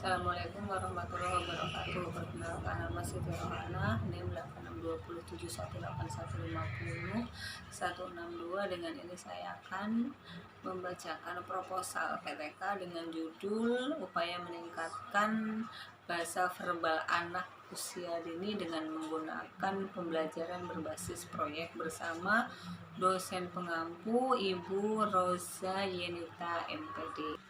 Assalamualaikum warahmatullahi wabarakatuh. Perkenalkan, nama Siti Rohana, NIM 862718500162. Dengan ini saya akan membacakan proposal PTK dengan judul Upaya Meningkatkan Bahasa Verbal Anak Usia Dini dengan menggunakan pembelajaran berbasis proyek bersama dosen pengampu Ibu Roza Yenita MPD.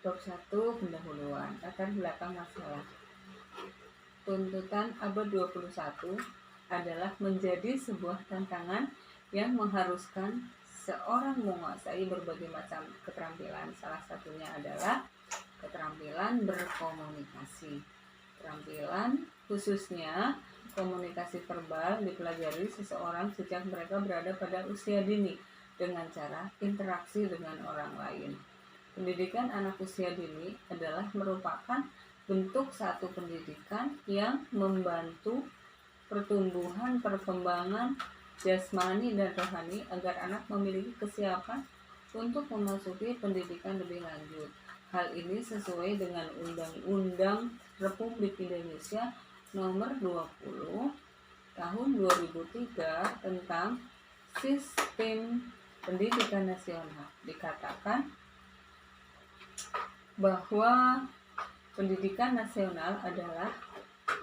Bab 1, pendahuluan, latar belakang masalah. Tuntutan abad 21 adalah menjadi sebuah tantangan yang mengharuskan seorang menguasai berbagai macam keterampilan. Salah satunya adalah keterampilan berkomunikasi. Keterampilan khususnya komunikasi verbal dipelajari seseorang sejak mereka berada pada usia dini dengan cara interaksi dengan orang lain. Pendidikan anak usia dini adalah merupakan bentuk satu pendidikan yang membantu pertumbuhan perkembangan jasmani dan rohani agar anak memiliki kesiapan untuk memasuki pendidikan lebih lanjut. Hal ini sesuai dengan Undang-Undang Republik Indonesia Nomor 20 Tahun 2003 tentang Sistem Pendidikan Nasional. Dikatakan bahwa pendidikan nasional adalah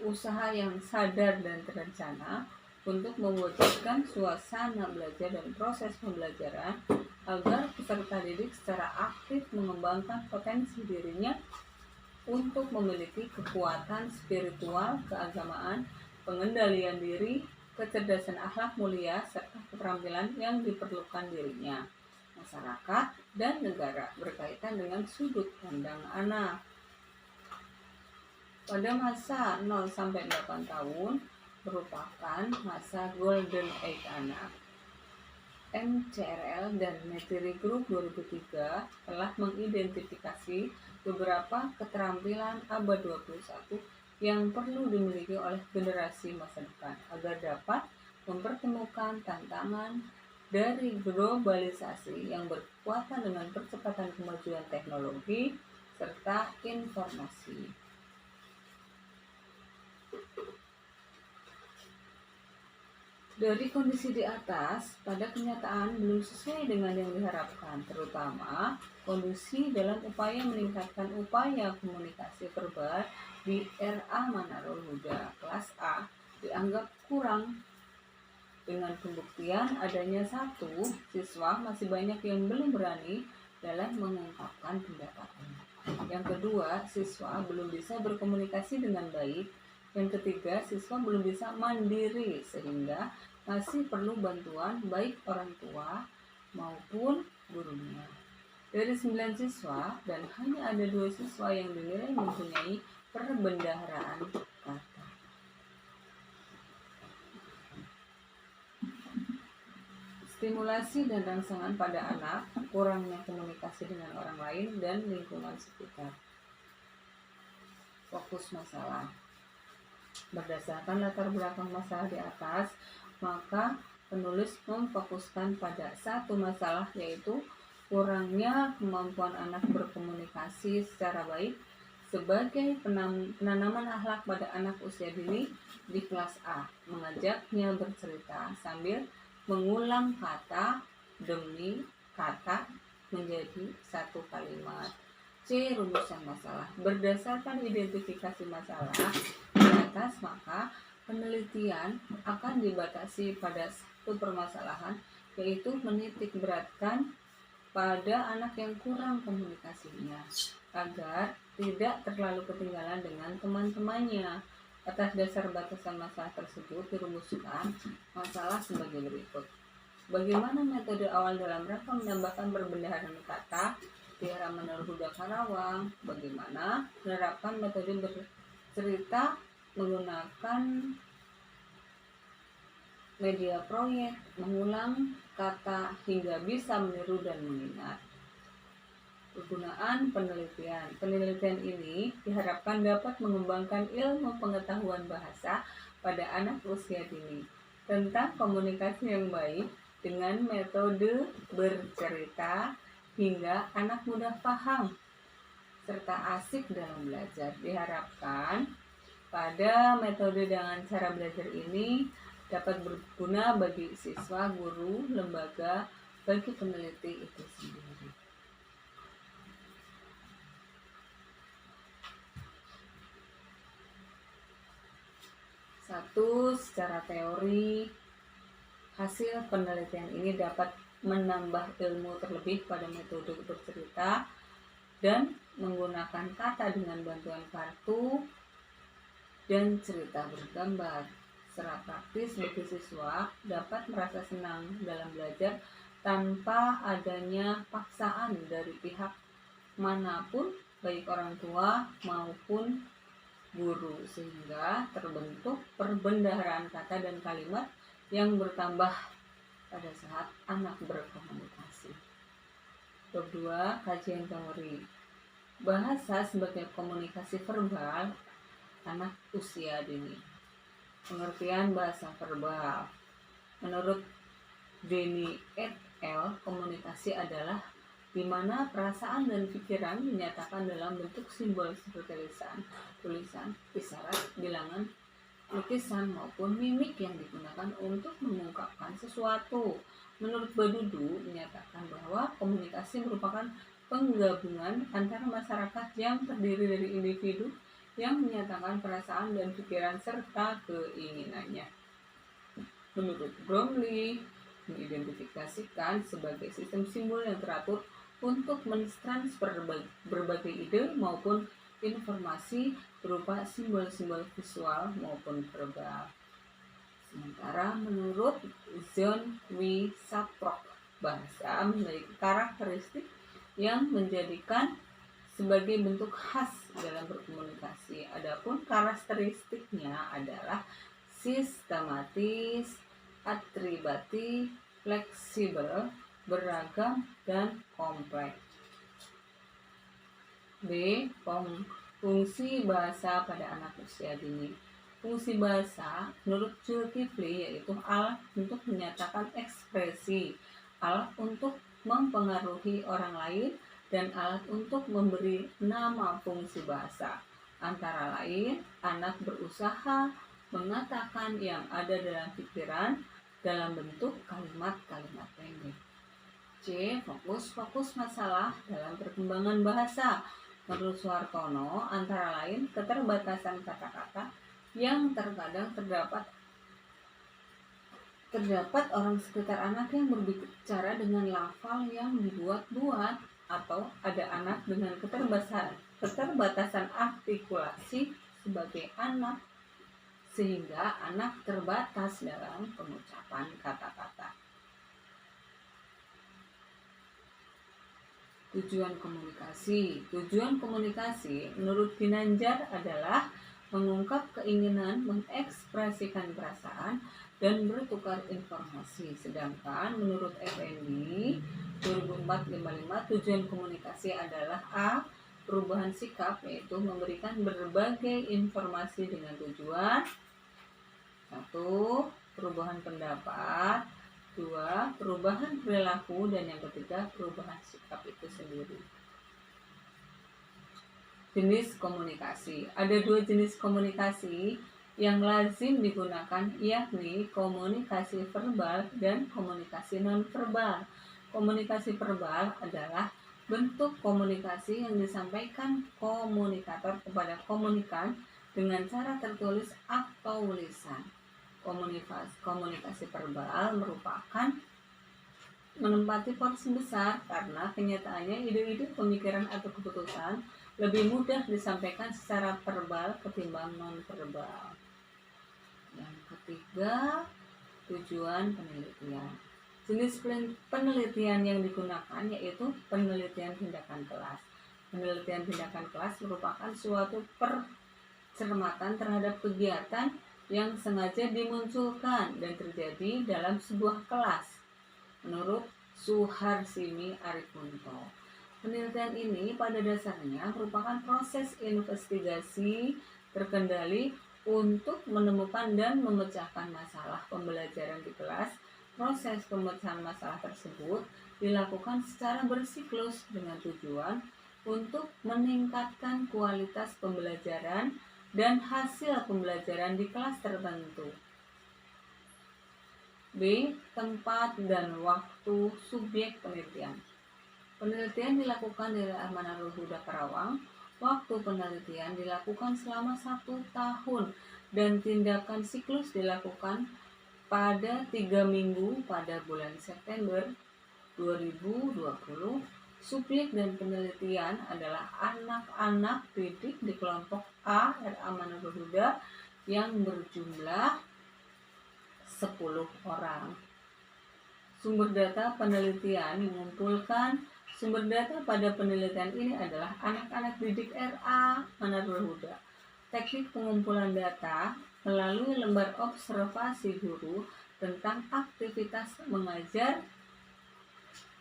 usaha yang sadar dan terencana untuk mewujudkan suasana belajar dan proses pembelajaran agar peserta didik secara aktif mengembangkan potensi dirinya untuk memiliki kekuatan spiritual, keagamaan, pengendalian diri, kecerdasan akhlak mulia, serta keterampilan yang diperlukan dirinya, masyarakat, dan negara berkaitan dengan sudut pandang anak. Pada masa 0-8 tahun merupakan masa Golden Age anak. MCRL dan Metiri Group 2003 telah mengidentifikasi beberapa keterampilan abad 21 yang perlu dimiliki oleh generasi masa depan agar dapat mempertemukan tantangan dari globalisasi yang berkekuatan dengan percepatan kemajuan teknologi serta informasi. Dari kondisi di atas, pada kenyataan belum sesuai dengan yang diharapkan, terutama kondisi dalam upaya meningkatkan upaya komunikasi verbal di RA Manarul Huda kelas A dianggap kurang. Dengan pembuktian adanya satu siswa masih banyak yang belum berani dalam mengungkapkan pendapatnya. Yang kedua, siswa belum bisa berkomunikasi dengan baik. Yang ketiga, siswa belum bisa mandiri sehingga masih perlu bantuan baik orang tua maupun gurunya. Dari 9 siswa dan hanya ada 2 siswa yang dinilai mempunyai perbendaharaan kata. Stimulasi dan rangsangan pada anak, kurangnya komunikasi dengan orang lain dan lingkungan sekitar. Fokus masalah. Berdasarkan latar belakang masalah di atas, maka penulis memfokuskan pada satu masalah, yaitu kurangnya kemampuan anak berkomunikasi secara baik sebagai penanaman akhlak pada anak usia dini di kelas A. Mengajaknya bercerita sambil mengulang kata demi kata menjadi satu kalimat. C. Rumusan masalah. Berdasarkan identifikasi masalah di atas, maka penelitian akan dibatasi pada satu permasalahan, yaitu menitik beratkan pada anak yang kurang komunikasinya agar tidak terlalu ketinggalan dengan teman-temannya. Atas dasar batasan masalah tersebut dirumuskan masalah sebagai berikut. Bagaimana metode awal dalam rangka menambahkan perbendaharaan kata di RA Manarul Huda Karawang? Bagaimana menerapkan metode bercerita menggunakan media proyek, mengulang kata hingga bisa meniru dan mengingat. Penggunaan penelitian. Penelitian ini diharapkan dapat mengembangkan ilmu pengetahuan bahasa pada anak usia dini tentang komunikasi yang baik dengan metode bercerita hingga anak mudah paham serta asik dalam belajar. Diharapkan pada metode dengan cara belajar ini dapat berguna bagi siswa, guru, lembaga, bagi peneliti itu sendiri. Satu, secara teori, hasil penelitian ini dapat menambah ilmu terlebih pada metode bercerita dan menggunakan kata dengan bantuan kartu dan cerita bergambar. Secara praktis bagi siswa dapat merasa senang dalam belajar tanpa adanya paksaan dari pihak manapun, baik orang tua maupun guru, sehingga terbentuk perbendaharaan kata dan kalimat yang bertambah pada saat anak berkomunikasi. Kedua, kajian teori. Bahasa sebagai komunikasi verbal anak usia dini. Pengertian bahasa verbal. Menurut Denny et al., komunikasi adalah di mana perasaan dan pikiran dinyatakan dalam bentuk simbol seperti lisan, tulisan, isyarat, bilangan, lukisan maupun mimik yang digunakan untuk mengungkapkan sesuatu. Menurut Badudu menyatakan bahwa komunikasi merupakan penggabungan antara masyarakat yang terdiri dari individu yang menyatakan perasaan dan pikiran serta keinginannya. Menurut Bromley, mengidentifikasikan sebagai sistem simbol yang teratur untuk mentransfer berbagai ide maupun informasi berupa simbol-simbol visual maupun verbal. Sementara menurut John W. Saprock, bahasa memiliki karakteristik yang menjadikan sebagai bentuk khas dalam berkomunikasi. Adapun karakteristiknya adalah sistematis, atributif, fleksibel, beragam, dan kompleks. B. Fungsi bahasa pada anak usia dini. Fungsi bahasa menurut Zulkifli yaitu alat untuk menyatakan ekspresi, alat untuk mempengaruhi orang lain, dan alat untuk memberi nama fungsi bahasa. Antara lain, anak berusaha mengatakan yang ada dalam pikiran dalam bentuk kalimat-kalimat pendek. C. Fokus masalah dalam perkembangan bahasa. Menurut Suhartono, antara lain keterbatasan kata-kata yang terkadang terdapat orang sekitar anak yang berbicara dengan lafal yang dibuat-buat, atau ada anak dengan keterbatasan artikulasi sebagai anak, sehingga anak terbatas dalam pengucapan kata-kata. Tujuan komunikasi. Tujuan komunikasi menurut Ginanjar adalah mengungkap keinginan, mengekspresikan perasaan, dan bertukar informasi. Sedangkan menurut Effendi 2004-55, tujuan komunikasi adalah A. Perubahan sikap, yaitu memberikan berbagai informasi dengan tujuan 1. Perubahan pendapat, 2. Perubahan perilaku, dan yang ketiga perubahan sikap itu sendiri. Jenis komunikasi. Ada 2 jenis komunikasi yang lazim digunakan, yakni komunikasi verbal dan komunikasi non-verbal. Komunikasi verbal adalah bentuk komunikasi yang disampaikan komunikator kepada komunikan dengan cara tertulis atau lisan. Komunikasi verbal merupakan menempati porsi besar karena kenyataannya ide-ide, pemikiran atau keputusan lebih mudah disampaikan secara verbal ketimbang non-verbal. Yang ketiga, tujuan penelitian. Jenis penelitian yang digunakan yaitu penelitian tindakan kelas. Penelitian tindakan kelas merupakan suatu percermatan terhadap kegiatan yang sengaja dimunculkan dan terjadi dalam sebuah kelas. Menurut Suharsini Arifunto, penelitian ini pada dasarnya merupakan proses investigasi terkendali untuk menemukan dan memecahkan masalah pembelajaran di kelas. Proses pemecahan masalah tersebut dilakukan secara bersiklus dengan tujuan untuk meningkatkan kualitas pembelajaran dan hasil pembelajaran di kelas tertentu. B. Tempat dan waktu subjek penelitian. Penelitian dilakukan di Amanarul Huda Karawang. Waktu penelitian dilakukan selama 1 tahun dan tindakan siklus dilakukan pada 3 minggu pada bulan September 2020. Subjek dan penelitian adalah anak-anak didik di kelompok A RA Amanarul Huda yang berjumlah 10 orang. Sumber data penelitian mengumpulkan sumber data pada penelitian ini adalah anak-anak didik RA Manarul Huda. Teknik pengumpulan data melalui lembar observasi guru tentang aktivitas mengajar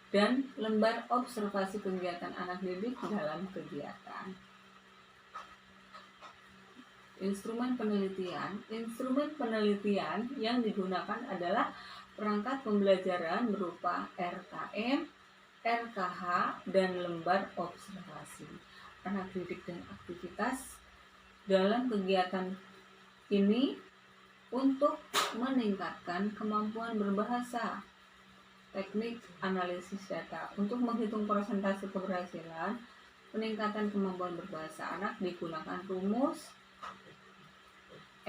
dan lembar observasi kegiatan anak didik dalam kegiatan. Instrumen penelitian yang digunakan adalah perangkat pembelajaran berupa RKM, RKH, dan lembar observasi. Anak didik dan aktivitas dalam kegiatan ini untuk meningkatkan kemampuan berbahasa. Teknik analisis data untuk menghitung persentase keberhasilan peningkatan kemampuan berbahasa anak digunakan rumus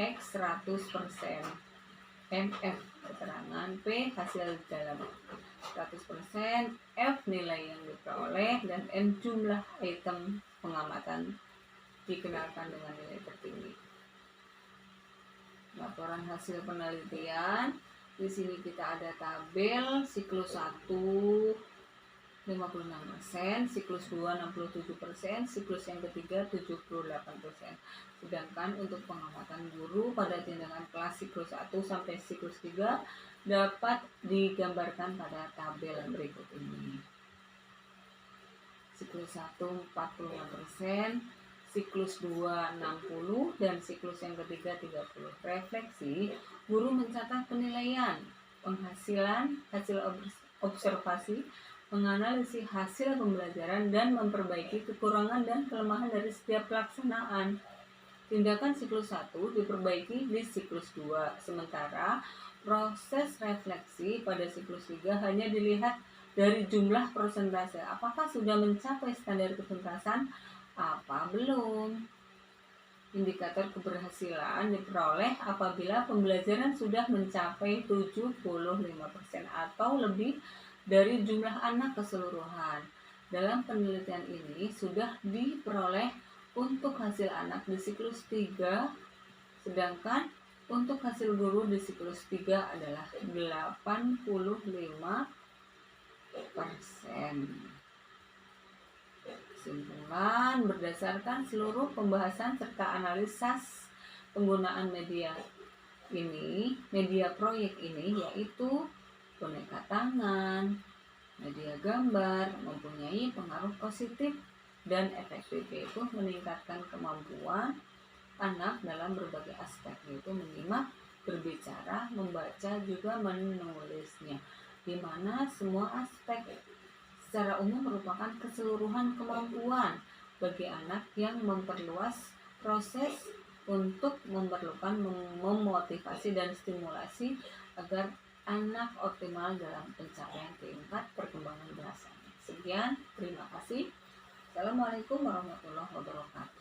X 100%, MF keterangan, P hasil dalam 100%, F nilai yang diperoleh, dan N jumlah item pengamatan dikenalkan dengan nilai tertinggi. Laporan hasil penelitian. Di sini kita ada tabel siklus 1 56%, siklus 2 67%, siklus yang ketiga 78%. Sedangkan untuk pengamatan guru pada tindakan kelas siklus 1 sampai siklus 3 dapat digambarkan pada tabel berikut ini. Siklus 1 45%, siklus 2 60, dan siklus yang ketiga 30. Refleksi, guru mencatat penilaian, penghasilan, hasil observasi, menganalisis hasil pembelajaran, dan memperbaiki kekurangan dan kelemahan dari setiap pelaksanaan. Tindakan siklus 1 diperbaiki di siklus 2, sementara proses refleksi pada siklus 3 hanya dilihat dari jumlah persentase. Apakah sudah mencapai standar ketuntasan? Apa belum? Indikator keberhasilan diperoleh apabila pembelajaran sudah mencapai 75% atau lebih dari jumlah anak keseluruhan. Dalam penelitian ini sudah diperoleh untuk hasil anak di siklus 3, sedangkan untuk hasil guru di siklus 3 adalah 85%. Kesimpulan, berdasarkan seluruh pembahasan serta analisis penggunaan media proyek ini yaitu boneka tangan, media gambar mempunyai pengaruh positif dan efektif, yaitu meningkatkan kemampuan anak dalam berbagai aspek, yaitu menyimak, berbicara, membaca, juga menulisnya, di mana semua aspek secara umum merupakan keseluruhan kemampuan bagi anak yang memperluas proses untuk memerlukan memotivasi dan stimulasi agar anak optimal dalam pencapaian tingkat perkembangan bahasanya. Sekian, terima kasih. Assalamualaikum warahmatullahi wabarakatuh.